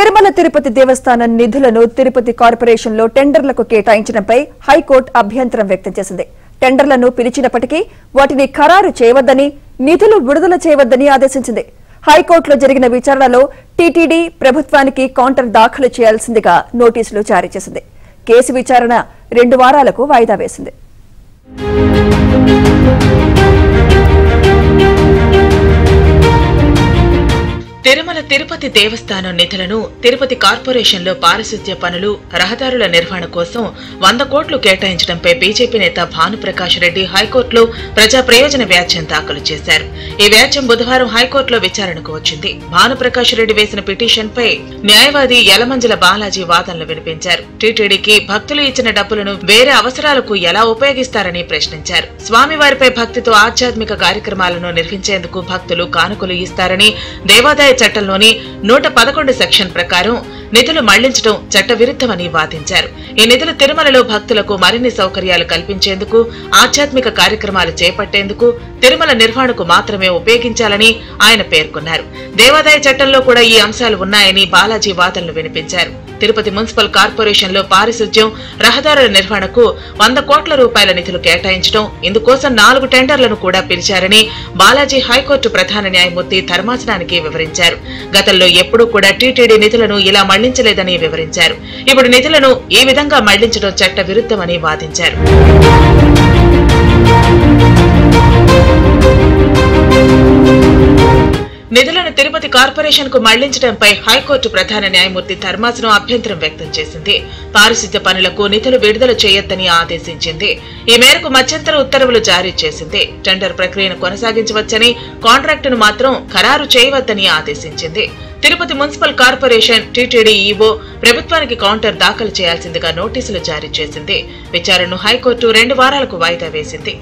తిరుమల తిరుపతి దేవస్థానం నిధులను తిరుపతి కార్పొరేషన్లో టెండర్లకు కేటాయించడంపై హైకోర్టు అభ్యంతరం వ్యక్తం చేసింది. టెండర్లను పిలిచినప్పటికీ వాటిని ఖరారు చేయవద్దని, నిధులు విడుదల చేయవద్దని ఆదేశించింది. హైకోర్టులో జరిగిన విచారణలో టీటీడీ ప్రభుత్వానికి కౌంటర్ దాఖలు చేయాల్సిందిగా నోటీసులు జారీ చేసింది. కేసు విచారణ 2 వారాలకు వాయిదా వేసింది. తిరుమల తిరుపతి దేవస్థానం నిధులను తిరుపతి కార్పొరేషన్లో పారిశుద్ధ్య పనులు, రహదారుల నిర్వహణ కోసం 100 కోట్లు కేటాయించడంపై బీజేపీ నేత భానుప్రకాష్ రెడ్డి హైకోర్టులో ప్రజా ప్రయోజన వ్యాజ్యం దాఖలు చేశారు. ఈ వ్యాజ్యం బుధవారం హైకోర్టులో విచారణకు వచ్చింది. భానుప్రకాష్ రెడ్డి వేసిన పిటిషన్పై న్యాయవాది యలమంజల బాలాజీ వాదనలు వినిపించారు. టీటీడీకి భక్తులు ఇచ్చిన డబ్బులను వేరే అవసరాలకు ఎలా ఉపయోగిస్తారని ప్రశ్నించారు. స్వామివారిపై భక్తితో ఆధ్యాత్మిక కార్యక్రమాలను నిర్వహించేందుకు భక్తులు కానుకలు ఇస్తారని, దేవాదాయ చట్టంలోని 111 సెక్షన్ ప్రకారం నిధులు మళ్లించడం చట్టవిరుద్ధమని వాదించారు. ఈ నిధులు తిరుమలలో భక్తులకు మరిన్ని సౌకర్యాలు కల్పించేందుకు, ఆధ్యాత్మిక కార్యక్రమాలు చేపట్టేందుకు, తిరుమల నిర్వహణకు మాత్రమే ఉపయోగించాలని ఆయన పేర్కొన్నారు. దేవాదాయ చట్టంలో కూడా ఈ అంశాలు ఉన్నాయని బాలాజీ వాదనలు వినిపించారు. తిరుపతి మున్సిపల్ కార్పొరేషన్ లో పారిశుద్ధ్యం, రహదారుల నిర్వహణకు 100 కోట్ల రూపాయల నిధులు కేటాయించడం, ఇందుకోసం 4 టెండర్లను కూడా పిలిచారని బాలాజీ హైకోర్టు ప్రధాన న్యాయమూర్తి ధర్మాసనానికి వివరించారు. గతంలో ఎప్పుడూ కూడా టీటీడీ నిధులను ఇలా మళ్లించలేదని వివరించారు. ఇప్పుడు నిధులను ఈ విధంగా మళ్లించడం చట్ట విరుద్ధమని వాదించారు. నిధులను తిరుపతి కార్పొరేషన్ కు మళ్లించడంపై హైకోర్టు ప్రధాన న్యాయమూర్తి ధర్మాసనం అభ్యంతరం వ్యక్తం చేసింది. పారిశుద్ధ్య పనులకు నిధులు విడుదల చేయొద్దని ఆదేశించింది. ఈ మేరకు మధ్యంతర ఉత్తర్వులు జారీ చేసింది. టెండర్ ప్రక్రియను కొనసాగించవచ్చని, కాంట్రాక్టును మాత్రం ఖరారు చేయవద్దని ఆదేశించింది. Tirupati municipal corporation TTD EO ప్రభుత్వానికి కౌంటర్ దాఖలు చేయాల్సిందిగా నోటీసులు జారీ చేసింది. విచారణను హైకోర్టు 2 వారాలకు వాయిదా వేసింది.